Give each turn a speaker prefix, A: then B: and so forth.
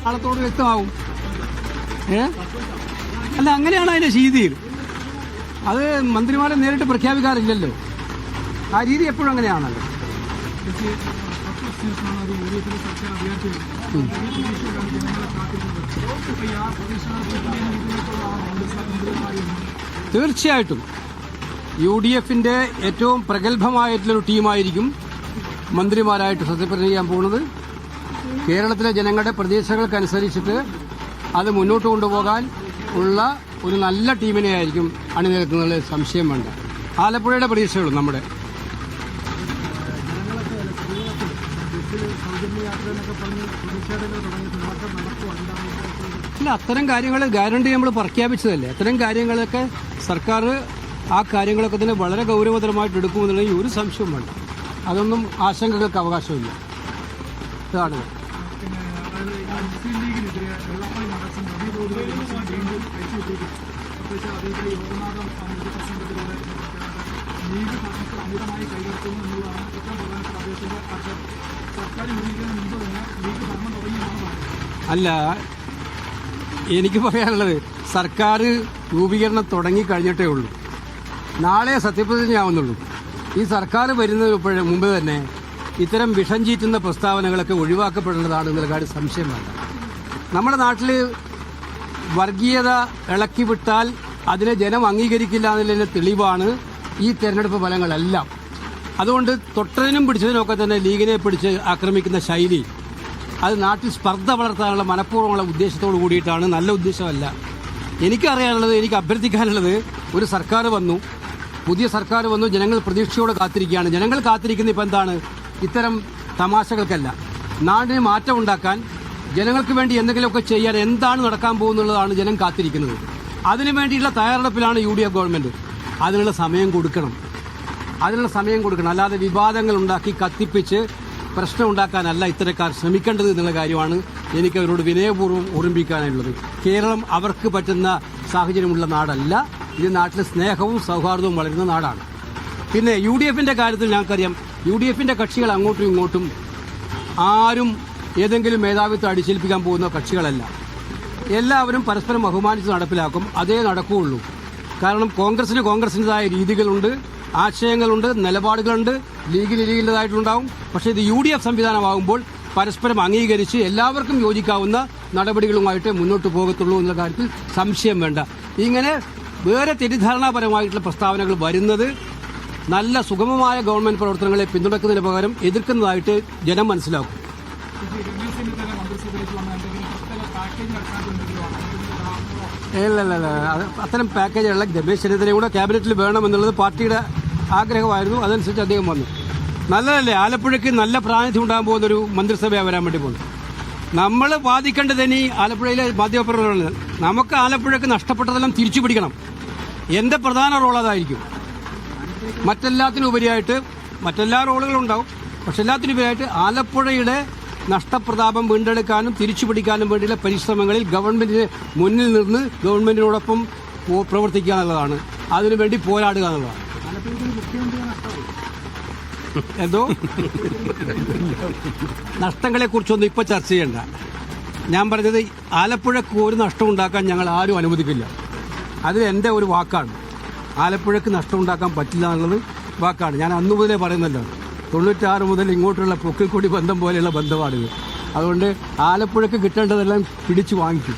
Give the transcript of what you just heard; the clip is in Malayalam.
A: ആളത്തോട് വ്യക്തമാവും. അല്ല, അങ്ങനെയാണ് അതിന്റെ രീതിയിൽ. അത് മന്ത്രിമാരെ നേരിട്ട് പ്രഖ്യാപിക്കാറില്ലല്ലോ. ആ രീതി എപ്പോഴും അങ്ങനെയാണല്ലോ. തീർച്ചയായിട്ടും UDFന്റെ ഏറ്റവും പ്രഗത്ഭമായിട്ടുള്ളൊരു ടീമായിരിക്കും മന്ത്രിമാരായിട്ട് സത്യപ്രതിജ്ഞ ചെയ്യാൻ പോകുന്നത്. കേരളത്തിലെ ജനങ്ങളുടെ പ്രതീക്ഷകൾക്കനുസരിച്ചിട്ട് അത് മുന്നോട്ട് കൊണ്ടുപോകാൻ ഉള്ള ഒരു നല്ല ടീമിനെ ആയിരിക്കും അണിനിരത്തുന്നതിൽ സംശയം വേണ്ട. ആലപ്പുഴയുടെ പ്രതീക്ഷകളും നമ്മുടെ അല്ല, അത്തരം കാര്യങ്ങൾ ഗ്യാരണ്ടി നമ്മൾ പ്രഖ്യാപിച്ചതല്ലേ. അത്തരം കാര്യങ്ങളൊക്കെ സർക്കാർ ആ കാര്യങ്ങളൊക്കെ തന്നെ വളരെ ഗൗരവതരമായിട്ട് എടുക്കുമെന്നുള്ളതിൽ ഒരു സംശയവും വേണ്ട. അതൊന്നും ആശങ്കകൾക്ക് അവകാശമില്ല. ഇതാണ് അല്ല, എനിക്ക് പറയാനുള്ളത്, സർക്കാർ രൂപീകരണം തുടങ്ങിക്കഴിഞ്ഞിട്ടേ ഉള്ളൂ. നാളെ സത്യപ്രതിജ്ഞ ആവുന്നുള്ളൂ. ഈ സർക്കാർ വരുന്നതിന് മുമ്പ് തന്നെ ഇത്തരം വിഷം ചീറ്റുന്ന പ്രസ്താവനകളൊക്കെ ഒഴിവാക്കപ്പെടേണ്ടതാണ് എന്നുള്ള കാര്യം സംശയം വേണ്ട. നമ്മുടെ നാട്ടിൽ വർഗീയത ഇളക്കി വിട്ടാൽ അതിനെ ജനം അംഗീകരിക്കില്ല എന്നുള്ളതിന്റെ തെളിവാണ് ഈ തെരഞ്ഞെടുപ്പ് ഫലങ്ങളെല്ലാം. അതുകൊണ്ട് തൊട്ടതിനും പിടിച്ചതിനൊക്കെ തന്നെ ലീഗിനെ പിടിച്ച് ആക്രമിക്കുന്ന ശൈലി, അത് നാട്ടിൽ സ്പർദ്ധ വളർത്താനുള്ള മനഃപൂർവ്വമുള്ള ഉദ്ദേശത്തോട് കൂടിയിട്ടാണ്. നല്ല ഉദ്ദേശമല്ല. എനിക്കറിയാനുള്ളത്, എനിക്ക് അഭ്യർത്ഥിക്കാനുള്ളത്, ഒരു സർക്കാർ വന്നു, പുതിയ സർക്കാർ വന്നു, ജനങ്ങൾ പ്രതീക്ഷയോടെ കാത്തിരിക്കുകയാണ്. ജനങ്ങൾ കാത്തിരിക്കുന്ന ഇപ്പം എന്താണ്? ഇത്തരം തമാശകൾക്കല്ല. നാടിന് മാറ്റമുണ്ടാക്കാൻ, ജനങ്ങൾക്ക് വേണ്ടി എന്തെങ്കിലുമൊക്കെ ചെയ്യാൻ എന്താണ് നടക്കാൻ പോകുന്നുള്ളതാണ് ജനം കാത്തിരിക്കുന്നത്. അതിനു വേണ്ടിയുള്ള തയ്യാറെടുപ്പിലാണ് UDF ഗവൺമെൻറ്. അതിനുള്ള സമയം കൊടുക്കണം. അല്ലാതെ വിവാദങ്ങൾ ഉണ്ടാക്കി കത്തിപ്പിച്ച് പ്രശ്നം ഉണ്ടാക്കാനല്ല ഇത്തരക്കാർ ശ്രമിക്കേണ്ടത് എന്നുള്ള കാര്യമാണ് എനിക്ക് അവരോട് വിനയപൂർവ്വം ഓർമ്മിപ്പിക്കാനുള്ളത്. കേരളം അവർക്ക് പറ്റുന്ന സാഹചര്യമുള്ള നാടല്ല. ഇത് നാട്ടിൽ സ്നേഹവും സൗഹാർദ്ദവും വളരുന്ന നാടാണ്. പിന്നെ UDFന്റെ കാര്യത്തിൽ ഞങ്ങൾക്കറിയാം, UDFന്റെ കക്ഷികൾ അങ്ങോട്ടും ഇങ്ങോട്ടും ആരും ഏതെങ്കിലും മേധാവിത്വം അടിച്ചേൽപ്പിക്കാൻ പോകുന്ന കക്ഷികളല്ല. എല്ലാവരും പരസ്പരം ബഹുമാനിച്ച് നടപ്പിലാക്കും. അതേ നടക്കുകയുള്ളൂ. കാരണം കോൺഗ്രസിൻ്റെതായ രീതികളുണ്ട്, ആശയങ്ങളുണ്ട്, നിലപാടുകളുണ്ട്. ലീഗിൻ്റെതായിട്ടുണ്ടാവും. പക്ഷേ ഇത് UDF സംവിധാനമാകുമ്പോൾ പരസ്പരം അംഗീകരിച്ച് എല്ലാവർക്കും യോജിക്കാവുന്ന നടപടികളുമായിട്ട് മുന്നോട്ട് പോകത്തുള്ളൂ എന്നുള്ള കാര്യത്തിൽ സംശയം വേണ്ട. ഇങ്ങനെ വേറെ തെറ്റിദ്ധാരണാപരമായിട്ടുള്ള പ്രസ്താവനകൾ വരുന്നത് നല്ല സുഗമമായ ഗവൺമെന്റ് പ്രവർത്തനങ്ങളെ പിന്തുണക്കുന്നതിന് പകരം എതിർക്കുന്നതായിട്ട് ജനം മനസ്സിലാക്കും. ഇല്ല, അത്തരം പാക്കേജുള്ള രമേശ് ചെന്നിത്തല കൂടെ ക്യാബിനറ്റിൽ വേണമെന്നുള്ളത് പാർട്ടിയുടെ ആഗ്രഹമായിരുന്നു. അതനുസരിച്ച് അദ്ദേഹം വന്നു. നല്ലതല്ലേ? ആലപ്പുഴയ്ക്ക് നല്ല പ്രാതിനിധ്യം ഉണ്ടാകാൻ പോകുന്നൊരു മന്ത്രിസഭയാണ് വരാൻ വേണ്ടി പോകുന്നത്. നമ്മൾ വാദിക്കേണ്ടത് ഇനി ആലപ്പുഴയിലെ മാധ്യമപ്രവർത്തകരാണ്. നമുക്ക് ആലപ്പുഴയ്ക്ക് നഷ്ടപ്പെട്ടതെല്ലാം തിരിച്ചു പിടിക്കണം. എൻ്റെ പ്രധാന റോൾ അതായിരിക്കും. മറ്റെല്ലാ റോളുകളും ഉണ്ടാവും. പക്ഷെ എല്ലാത്തിനുപരിയായിട്ട് ആലപ്പുഴയുടെ നഷ്ടപ്രതാപം വീണ്ടെടുക്കാനും തിരിച്ചു പിടിക്കാനും വേണ്ടിയുള്ള പരിശ്രമങ്ങളിൽ ഗവൺമെന്റിന് മുന്നിൽ നിന്ന് ഗവൺമെന്റിനോടൊപ്പം പ്രവർത്തിക്കുക എന്നുള്ളതാണ്. അതിനുവേണ്ടി പോരാടുക എന്നുള്ളതാണ്. എന്തോ നഷ്ടങ്ങളെക്കുറിച്ചൊന്നും ഇപ്പോൾ ചർച്ച ചെയ്യണ്ട. ഞാൻ പറഞ്ഞത് ആലപ്പുഴക്ക് ഒരു നഷ്ടം ഉണ്ടാക്കാൻ ഞങ്ങൾ ആരും അനുവദിക്കില്ല. അത് എൻ്റെ ഒരു വാക്കാണ്. ആലപ്പുഴക്ക് നഷ്ടം ഉണ്ടാക്കാൻ പറ്റില്ല എന്നുള്ളത് വാക്കാണ്. ഞാൻ അന്നു മുതലേ പറയുന്നല്ലോ, 96 മുതൽ ഇങ്ങോട്ടുള്ള പൊക്കിൾക്കൊടി ബന്ധം പോലെയുള്ള ബന്ധമാണിത്. അതുകൊണ്ട് ആലപ്പുഴക്ക് കിട്ടേണ്ടതെല്ലാം പിടിച്ചു വാങ്ങിക്കും.